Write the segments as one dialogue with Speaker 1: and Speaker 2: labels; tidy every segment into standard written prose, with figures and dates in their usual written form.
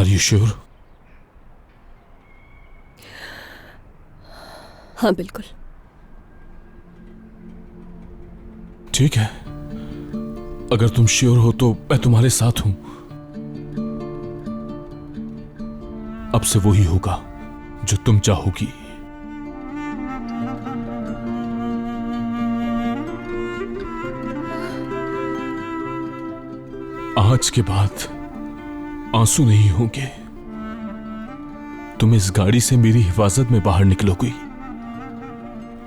Speaker 1: Are you sure?
Speaker 2: हाँ बिल्कुल।
Speaker 1: ठीक है, अगर तुम श्योर हो तो मैं तुम्हारे साथ हूं। अब से वो ही होगा जो तुम चाहोगी। आज के बाद आंसू नहीं होंगे। तुम इस गाड़ी से मेरी हिफाजत में बाहर निकलोगी।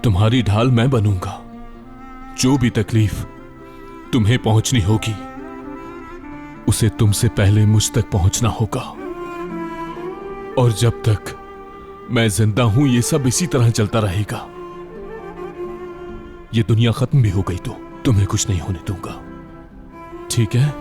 Speaker 1: तुम्हारी ढाल मैं बनूंगा। जो भी तकलीफ तुम्हें पहुंचनी होगी उसे तुमसे पहले मुझ तक पहुंचना होगा। और जब तक मैं जिंदा हूं ये सब इसी तरह चलता रहेगा। ये दुनिया खत्म भी हो गई तो तुम्हें कुछ नहीं होने दूंगा, ठीक है?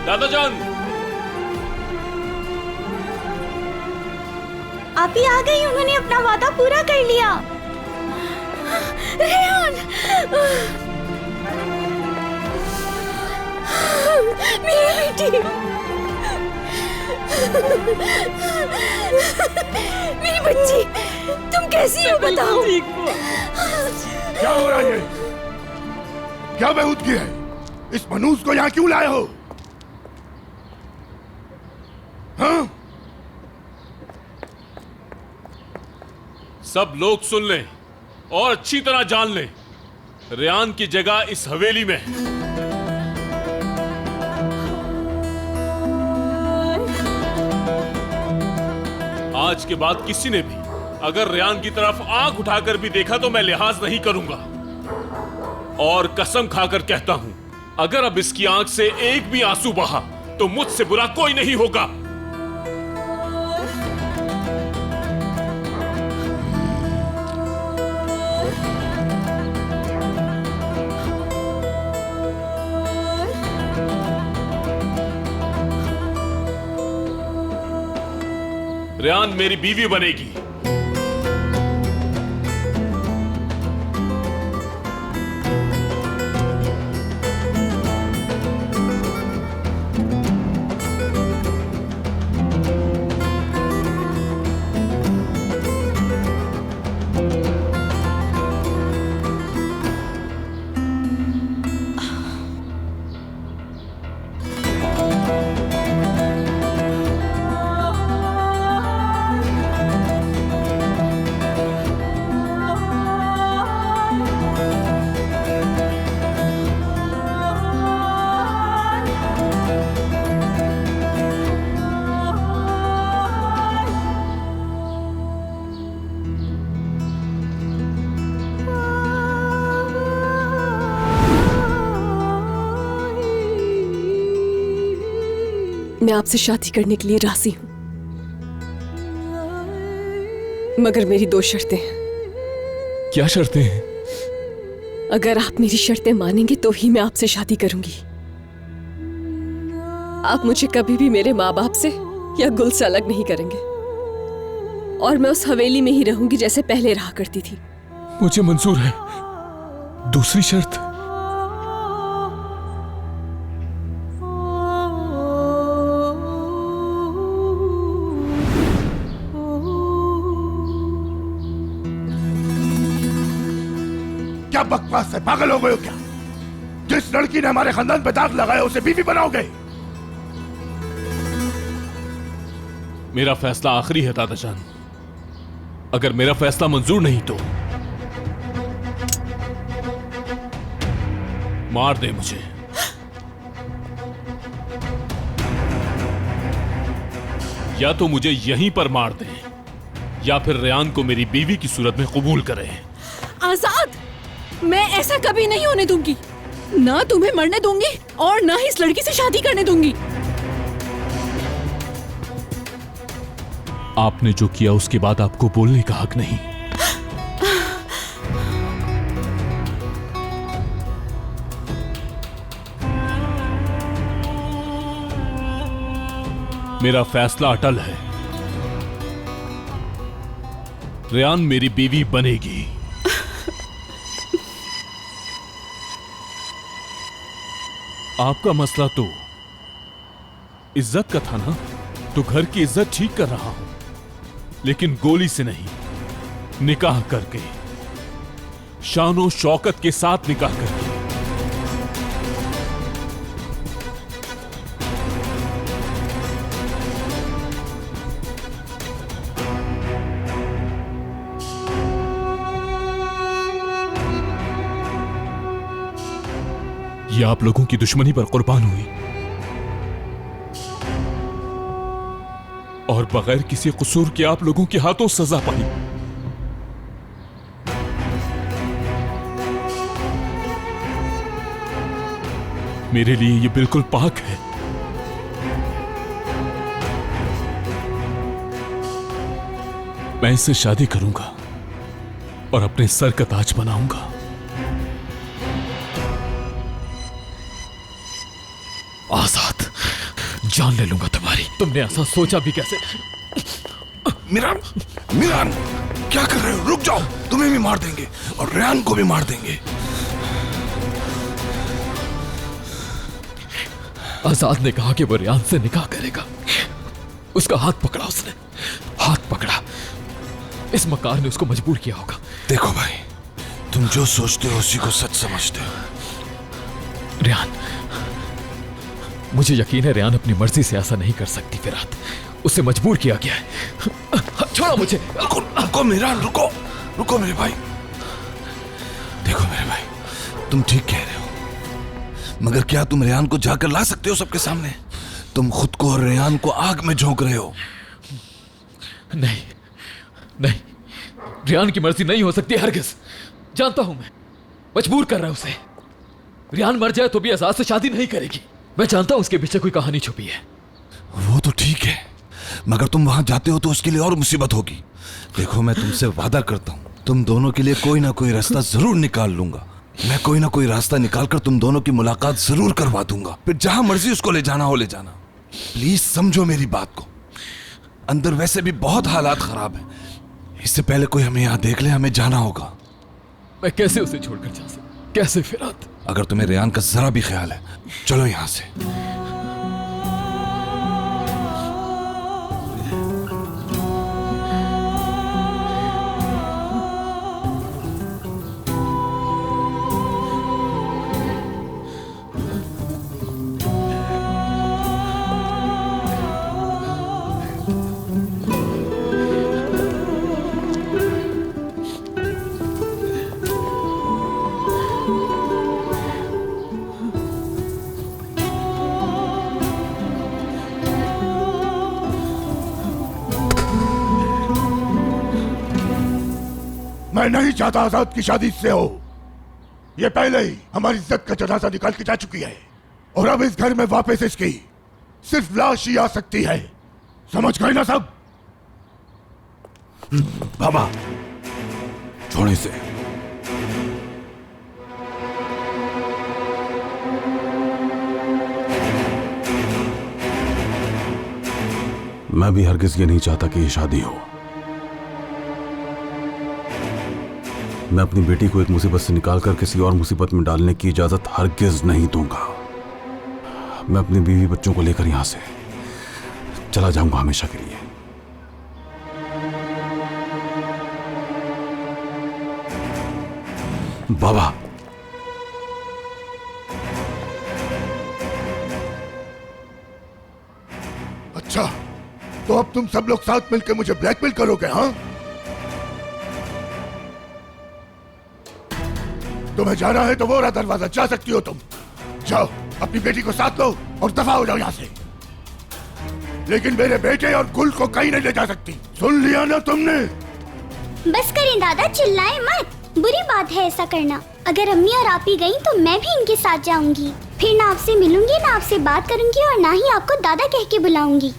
Speaker 1: दादाजान,
Speaker 3: आप ही आ गई। उन्होंने अपना वादा पूरा कर लिया। रेहान, मेरी बेटी, मेरी बच्ची, तुम कैसी हो बताओ?
Speaker 4: क्या हो रहा है ये? क्या बेहूदगी है? इस मनूस को यहाँ क्यों लाए हो? हाँ?
Speaker 1: सब लोग सुन लें और अच्छी तरह जान लें, रेहान की जगह इस हवेली में है। आज के बाद किसी ने भी अगर रेहान की तरफ आंख उठाकर भी देखा तो मैं लिहाज नहीं करूंगा। और कसम खाकर कहता हूं, अगर अब इसकी आंख से एक भी आंसू बहा तो मुझसे बुरा कोई नहीं होगा। रेहान मेरी बीवी बनेगी।
Speaker 2: मैं आपसे शादी करने के लिए राजी हूं, मगर मेरी 2 शर्तें हैं।
Speaker 1: क्या शर्तें हैं?
Speaker 2: अगर आप मेरी शर्तें मानेंगे तो ही मैं आपसे शादी करूंगी। आप मुझे कभी भी मेरे माँ बाप से या गुल से अलग नहीं करेंगे और मैं उस हवेली में ही रहूंगी जैसे पहले रहा करती थी।
Speaker 1: मुझे मंजूर है। दूसरी शर्त?
Speaker 4: क्या बकवास है? पागल हो गए हो क्या? जिस लड़की ने हमारे खानदान पे दाग लगाया उसे बीवी बनाओगे?
Speaker 1: मेरा फैसला आखिरी है दादाजान। अगर मेरा फैसला मंजूर नहीं तो मार दे मुझे। या तो मुझे यहीं पर मार दे या फिर रेयान को मेरी बीवी की सूरत में कबूल करे।
Speaker 3: आजाद, मैं ऐसा कभी नहीं होने दूंगी। ना तुम्हें मरने दूंगी और ना ही इस लड़की से शादी करने दूंगी।
Speaker 1: आपने जो किया उसके बाद आपको बोलने का हक नहीं। मेरा फैसला अटल है। रेयान मेरी बीवी बनेगी। आपका मसला तो इज्जत का था ना, तो घर की इज्जत ठीक कर रहा हूं, लेकिन गोली से नहीं, निकाह करके, शानो शौकत के साथ निकाह करके। ये आप लोगों की दुश्मनी पर कुर्बान हुई और बगैर किसी कसूर के आप लोगों के हाथों सजा पाई। मेरे लिए ये बिल्कुल पाक है। मैं इससे शादी करूंगा और अपने सर का ताज बनाऊंगा।
Speaker 5: आजाद, जान ले लूंगा तुम्हारी। तुमने ऐसा सोचा भी कैसे?
Speaker 4: मिरान, मिरान, क्या कर रहे हो? रुक जाओ, तुम्हें भी मार देंगे और रेयान को भी मार देंगे।
Speaker 5: आजाद ने कहा कि वो रेयान से निकाह करेगा। उसका हाथ पकड़ा उसने, हाथ पकड़ा। इस मकार ने उसको मजबूर किया होगा।
Speaker 4: देखो भाई, तुम जो सोचते हो उसी को सच समझते हो।
Speaker 5: रेयान, मुझे यकीन है रेयान अपनी मर्जी से ऐसा नहीं कर सकती। फिरात, उसे मजबूर किया गया है। छोड़ो मुझे।
Speaker 4: रुको, रुको मिरान, रुको, रुको मेरे भाई। देखो मेरे भाई, तुम ठीक कह रहे हो, मगर क्या तुम रेयान को जाकर ला सकते हो सबके सामने? तुम खुद को और रेयान को आग में झोंक रहे हो।
Speaker 5: नहीं, नहीं, रेयान की मर्जी नहीं हो सकती हरगिज़। जानता हूं मैं, मजबूर कर रहा है उसे। रेयान मर जाए तो भी आजाद से शादी नहीं करेगी। मैं जानता हूं उसके पीछे कोई कहानी छुपी है।
Speaker 4: वो तो ठीक है, मगर तुम वहां जाते हो तो उसके लिए और मुसीबत होगी। देखो, मैं तुमसे वादा करता हूं, तुम दोनों के लिए कोई ना कोई रास्ता जरूर निकाल लूंगा। मैं कोई ना कोई रास्ता निकालकर तुम दोनों की मुलाकात जरूर करवा दूंगा। फिर जहां मर्जी उसको ले जाना हो ले जाना। प्लीज समझो मेरी बात को। अंदर वैसे भी बहुत हालात खराब है। इससे पहले कोई हमें यहाँ देख ले, हमें जाना होगा।
Speaker 5: मैं कैसे उसे छोड़कर जा सकता? कैसे फिरात?
Speaker 4: अगर तुम्हें रेयान का जरा भी ख्याल है, चलो यहां से। मैं नहीं चाहता आजाद की शादी से हो। ये पहले ही हमारी इज्जत का जनाजा निकाल के जा चुकी है और अब इस घर में वापस इसकी सिर्फ लाश ही आ सकती है। समझ गए ना सब? बाबा, छोड़ इसे। मैं भी हरगिज ये नहीं चाहता कि ये शादी हो। मैं अपनी बेटी को एक मुसीबत से निकालकर किसी और मुसीबत में डालने की इजाजत हरगिज नहीं दूंगा। मैं अपनी बीवी बच्चों को लेकर यहां से चला जाऊंगा हमेशा के लिए। बाबा,
Speaker 6: अच्छा, तो अब तुम सब लोग साथ मिलकर मुझे ब्लैकमेल करोगे? हाँ, तुम्हें जाना है तो वो रहा दरवाजा, जा सकती हो तुम। जाओ, अपनी बेटी को साथ लो और दफा हो जाओ यहाँ से। लेकिन मेरे बेटे और गुल को कहीं नहीं ले जा सकती, सुन लिया ना तुमने?
Speaker 7: बस करें दादा, चिल्लाएं मत। बुरी बात है ऐसा करना। अगर अम्मी और आप ही गईं तो मैं भी इनके साथ जाऊंगी। फिर ना आपसे मिलूंगी, ना आपसे बात करूंगी और ना ही आपको दादा कह के बुलाऊंगी।